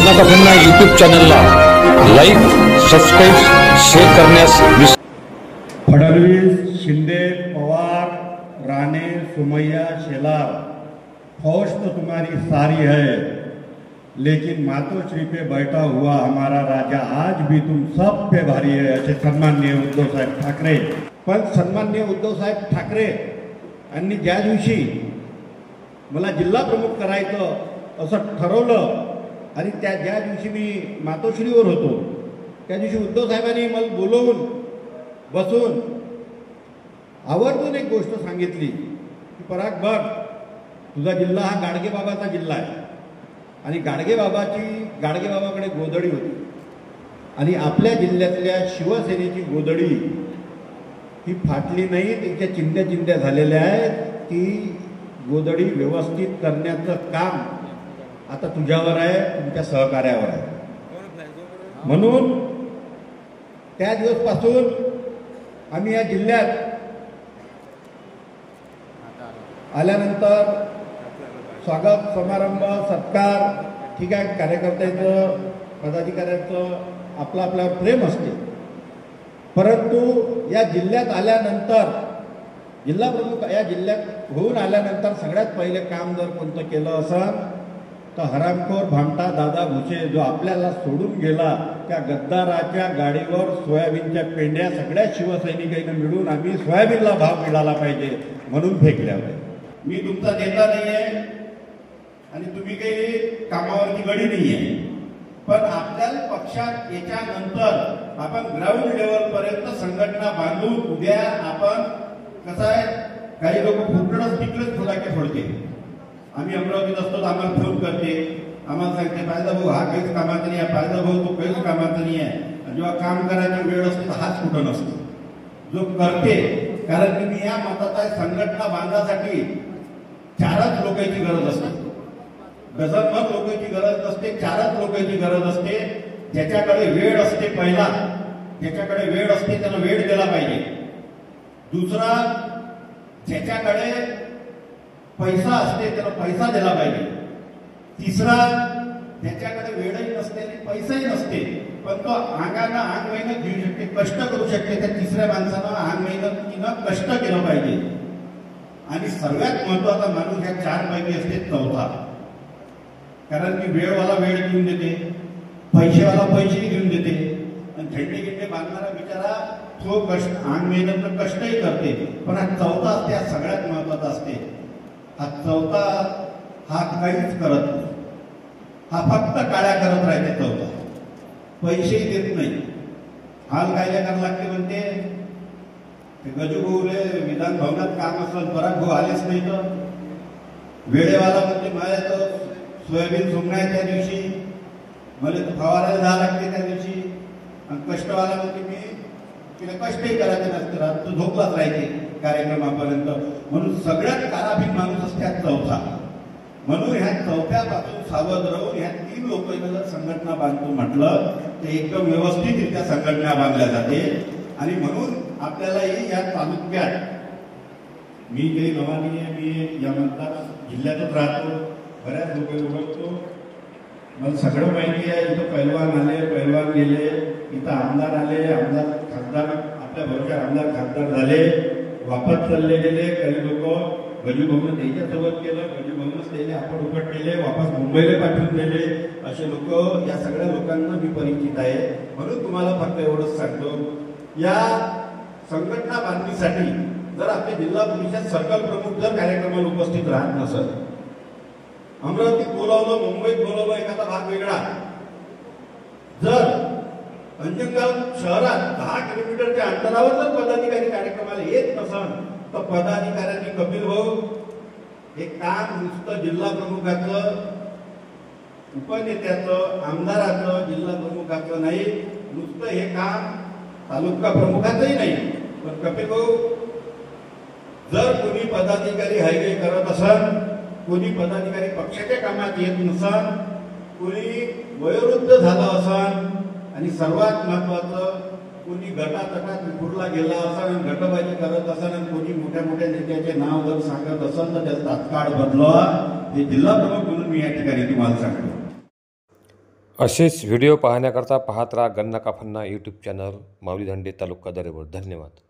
Karnataka YouTube चॅनलला like, subscribe, share करण्यास फडणवीस, शिंदे, पवार, राणे, सुमैया, शेलार, फौज तो तुम्हारी सारी है, लेकिन मातोश्री पे बैठा हुआ हमारा राजा आज भी तुम सब पे भारी है, असे सन्माननीय उद्धव साहेब ठाकरे. पण सन्माननीय उद्धव साहेब ठाकरे यांनी ज्या दिवशी मला जिल्हा प्रमुख करायचं असं ठरवलं आणि ज्या दिवशी मी मातोश्रीवर होतो त्या दिवशी उद्धव साहेबांनी मला बोलवून बसून आवर्जून एक गोष्ट सांगितली की पराग बघ, तुझा जिल्हा हा गाडगेबाबाचा जिल्हा आहे आणि गाडगेबाबाकडे गोधडी होती आणि आपल्या जिल्ह्यातल्या शिवसेनेची गोधडी ही फाटली नाही, त्यांच्या चिंध्या झालेल्या आहेत. ती गोधडी व्यवस्थित करण्याचं काम आता तुझ्यावर आहे, तुमच्या सहकार्यावर आहे. म्हणून त्या दिवसपासून आम्ही या जिल्ह्यात आल्यानंतर स्वागत समारंभ सत्कार ठीक आहे, कार्यकर्त्याचं पदाधिकाऱ्यांचं आपलं आपल्यावर प्रेम असते, परंतु या जिल्ह्यात आल्यानंतर जिल्हा प्रमुख या जिल्ह्यात होऊन आल्यानंतर सगळ्यात पहिले काम जर कोणतं केलं असेल तर हरामखोर भामटा दादा भुसे जो आपल्याला सोडून गेला त्या गद्दाराच्या गाडीवर सोयाबीनच्या पेंड्या सगळ्या शिवसैनिकांनी मिळून आम्ही सोयाबीनला भाव मिळाला पाहिजे म्हणून फेकल्या होत्या. मी तुमचा नेता नाही आहे आणि तुम्ही काही कामावरची गडी नाही आहे, पण आपल्या पक्षात याच्यानंतर आपण ग्राउंड लेवलपर्यंत संघटना बांधून उद्या आपण कसं आहे, काही लोक फुकटच तिकडेच फुलाके फोडते. आम्ही अमरावतीत असतो तर आम्हाला फोन करते, आम्हाला सांगते फायदा भाऊ हा काहीच कामाचा नाही आहे, फायदा भाऊ तो काहीच कामाचा नाही आहे. जेव्हा काम करायची वेळ असते तर हाच कुठं नसतो जो करते. कारण की मी या मताचा संघटना बांधण्यासाठी 4च लोकांची गरज असते, डझनभर लोकांची गरज नसते, 4च लोकांची गरज असते. ज्याच्याकडे वेळ असते पहिला, ज्याच्याकडे वेळ असते त्याला वेळ दिला पाहिजे. दुसरा, ज्याच्याकडे पैसा असते त्याला पैसा दिला पाहिजे. तिसरा, ज्याच्याकडे वेळही नसते आणि पैसाही नसते पण तो अंगानं अंग मेहनत घेऊ शकते, कष्ट करू शकते, त्या तिसऱ्या माणसानं अंग मेहनतीनं कष्ट केलं पाहिजे. आणि सर्वात महत्वाचा माणूस ह्या 4 पैकी असते चौथा. कारण की वेळवाला वेळ घेऊन देते, पैसेवाला पैसेही घेऊन देते आणि झेंडे बांधणारा बिचारा तो कष्ट अंग मेहनत कष्टही करते. पण हा चौथा असते, हा सगळ्यात महत्वाचा असते. हा चौथा हा काहीच करत नाही, हा फक्त काळ्या करत राहते. चौथा पैसेही देत नाही, हाल काय करायला लागते म्हणते. गजूभाऊले विधान भवनात काम असलं पराग भाऊ आलेच नाही तर वेळेवाला म्हणते मला तर सोयाबीन सोमणार त्या दिवशी, मला तर फवारायला जावं लागते त्या दिवशी. आणि कष्टवाला म्हणते मी तिला कष्टही करायचे नसते, राहत तो झोपलाच राहते कार्यक्रमापर्यंत. म्हणून सगळ्यात काराभीक माणूस असते हा चौथा. म्हणून ह्या चौथ्यापासून सावध राहून ह्या 3 लोकांना जर संघटना बांधतो म्हटलं तर एकदम व्यवस्थितरित्या संघटना बांधल्या जाते. आणि म्हणून आपल्यालाही या तालुक्यात, मी काही नवा नाही आहे, मी या मतदार जिल्ह्यातच राहतो, बऱ्याच लोक ओळखतो, मला सगळं माहिती आहे. इथं पैलवान आले, पैलवान गेले, इथं आमदार आले, आमदार खासदार आपल्या भरोश्यावर आमदार खासदार झाले, वापस चालले गेले. काही लोक गजूभाऊनं त्याच्यासोबत केलं, गजूभाऊनंच त्याने आपण उपट केले, वापस मुंबईला पाठवून दिले. असे लोक, या सगळ्या लोकांना मी परिचित आहे. म्हणून तुम्हाला फक्त एवढंच सांगतो, या संघटना बांधणीसाठी जर आपले जिल्हा परिषद सर्कल प्रमुख जर कार्यक्रमाला उपस्थित राहत नसत, अमरावतीत बोलावलं, मुंबईत बोलावलं, एखादा भाग वेगळा, जर अंजनगाव शहरात 10 किलोमीटरच्या अंतरावर जर पदाधिकारी कार्यक्रमाला येत नसन तर पदाधिकाऱ्यांनी कपिल भाऊ हे काम नुसतं जिल्हा प्रमुखाचं, उपनेत्याचं, आमदाराचं, जिल्हा प्रमुखाचं नाही, नुसतं हे काम तालुका प्रमुखाचंही नाही, पण कपिल भाऊ जर कोणी पदाधिकारी हायवे करत असन, कोणी पदाधिकारी पक्षाच्या कामात येत नसन, कोणी वयोवृद्ध झालं असन आणि सर्वात महत्वाचं कोणी गटातटात विखुरला गेला असन, गटबाजी करत असन आणि कोणी मोठ्या मोठ्या नेत्याचे नाव जर सांगत असन तर त्याचा तात्काळ बदलवा. हे जिल्हा प्रमुख म्हणून मी या ठिकाणी तुम्हाला सांगतो. असेच व्हिडिओ पाहण्याकरता पाहत राहा गन्ना काफन्ना यूट्यूब चॅनल, माऊली धांडे, तालुका दरेवर. धन्यवाद.